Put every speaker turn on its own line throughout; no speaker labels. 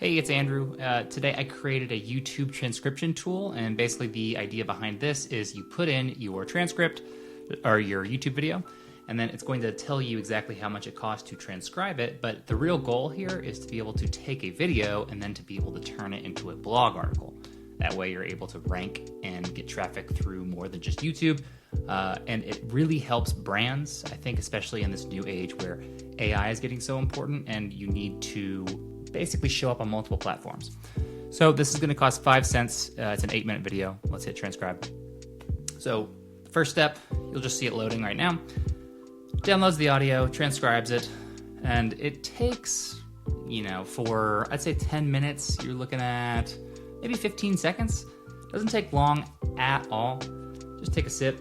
Hey, it's Andrew. Today I created a YouTube transcription tool, and basically the idea behind this is you put in your transcript or your YouTube video, and then it's going to tell you exactly how much it costs to transcribe it. But the real goal here is to be able to take a video and then to be able to turn it into a blog article. That way you're able to rank and get traffic through more than just YouTube. And it really helps brands, I think, especially in this new age where AI is getting so important and you need to basically show up on multiple platforms. So this is going to cost 5 cents. It's an 8-minute video. Let's hit transcribe. So first step, you'll just see it loading right now. Downloads the audio, transcribes it, and it takes, for I'd say 10 minutes, you're looking at maybe 15 seconds. Doesn't take long at all. Just take a sip.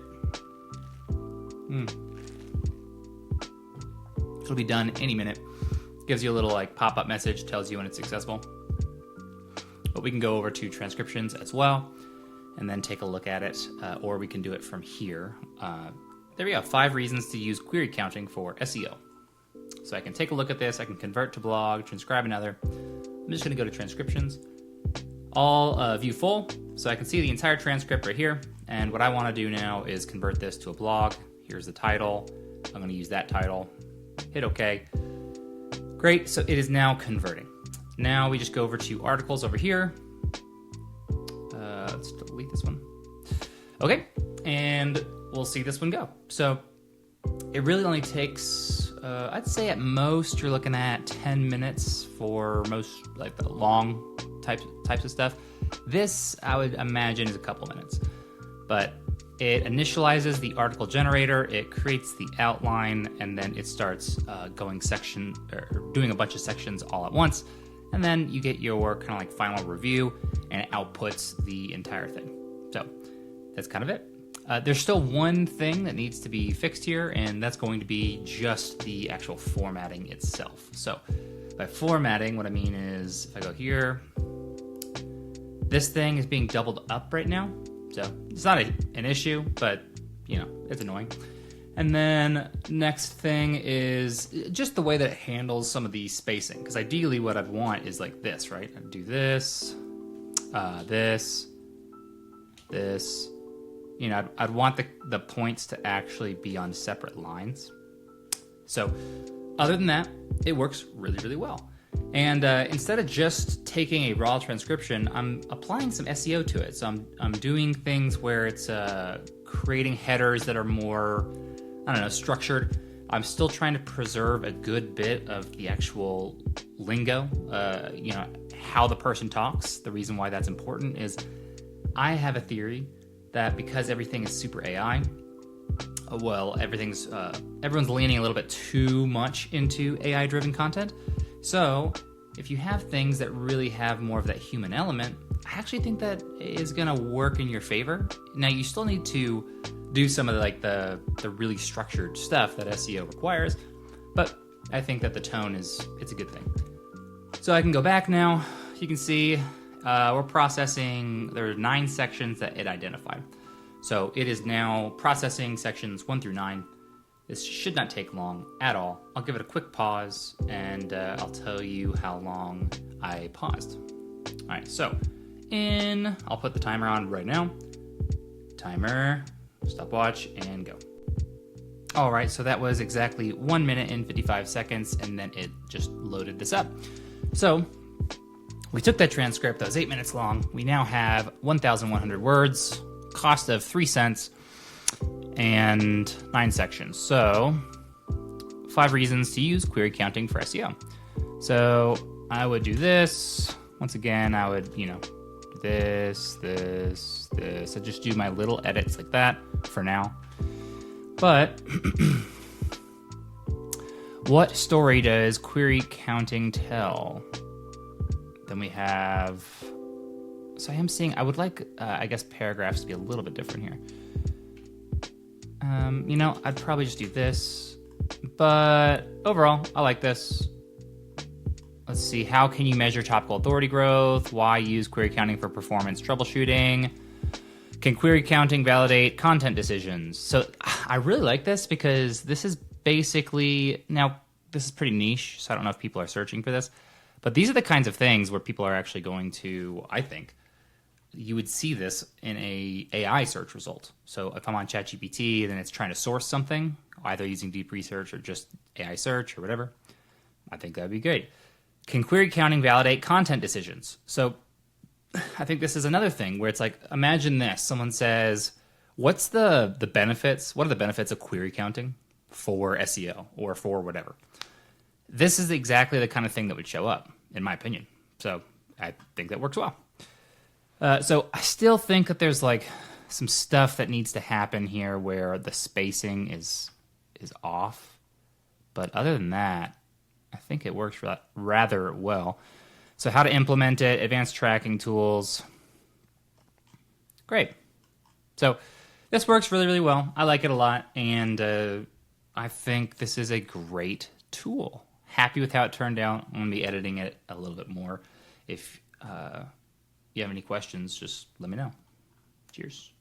It'll be done any minute. Gives you a little pop-up message, tells you when it's successful. But we can go over to transcriptions as well and then take a look at it, or we can do it from here. There we go, 5 reasons to use query counting for SEO. So I can take a look at this, I can convert to blog, transcribe another. I'm just gonna go to transcriptions. I'll view full, so I can see the entire transcript right here. And what I wanna do now is convert this to a blog. Here's the title. I'm gonna use that title. Hit OK. Great, so it is now converting. Now we just go over to articles over here. Let's delete this one. Okay, and we'll see this one go. So it really only takes, I'd say at most you're looking at 10 minutes for most the long types of stuff. This, I would imagine, is a couple minutes. But it initializes the article generator, it creates the outline, and then it starts doing a bunch of sections all at once. And then you get your kind of final review, and it outputs the entire thing. So that's kind of it. There's still one thing that needs to be fixed here, and that's going to be just the actual formatting itself. So by formatting, what I mean is if I go here, this thing is being doubled up right now. So it's not an issue, but it's annoying. And then next thing is just the way that it handles some of the spacing. Because ideally what I'd want is like this, right? I'd do this, this. I'd want the points to actually be on separate lines. So other than that, it works really, really well. And instead of just taking a raw transcription, I'm applying some SEO to it. So I'm doing things where it's creating headers that are more, structured. I'm still trying to preserve a good bit of the actual lingo, how the person talks. The reason why that's important is I have a theory that because everything is super AI, everyone's leaning a little bit too much into AI-driven content. So if you have things that really have more of that human element, I actually think that is going to work in your favor. Now, you still need to do some of the really structured stuff that SEO requires, but I think that the tone it's a good thing. So I can go back now. You can see we're processing, there are 9 sections that it identified. So it is now processing sections 1 through 9. This should not take long at all. I'll give it a quick pause, and I'll tell you how long I paused. All right, so I'll put the timer on right now. Timer, stopwatch, and go. All right, so that was exactly 1 minute and 55 seconds, and then it just loaded this up. So we took that transcript that was 8 minutes long. We now have 1,100 words, cost of 3 cents, and 9 sections. So 5 reasons to use query counting for SEO. So I would do this. Once again, I would, do this. I just do my little edits like that for now. But what story does query counting tell? Then we have, so I am seeing, I would like, paragraphs to be a little bit different here. I'd probably just do this, but overall, I like this. Let's see, how can you measure topical authority growth? Why use query counting for performance troubleshooting? Can query counting validate content decisions? So I really like this because this is basically, now this is pretty niche, so I don't know if people are searching for this, But these are the kinds of things where people are actually going to, I think, you would see this in a AI search result. So if I'm on ChatGPT, then it's trying to source something, either using deep research or just AI search or whatever. I think that'd be great. Can query counting validate content decisions? So I think this is another thing where it's like, imagine this. Someone says, what's the benefits? What are the benefits of query counting for SEO or for whatever? This is exactly the kind of thing that would show up, in my opinion. So I think that works well. So I still think that there's like some stuff that needs to happen here where the spacing is off. But other than that, I think it works rather well. So how to implement it, advanced tracking tools. Great. So this works really, really well. I like it a lot. And I think this is a great tool. Happy with how it turned out. I'm going to be editing it a little bit more. If you have any questions, just let me know. Cheers.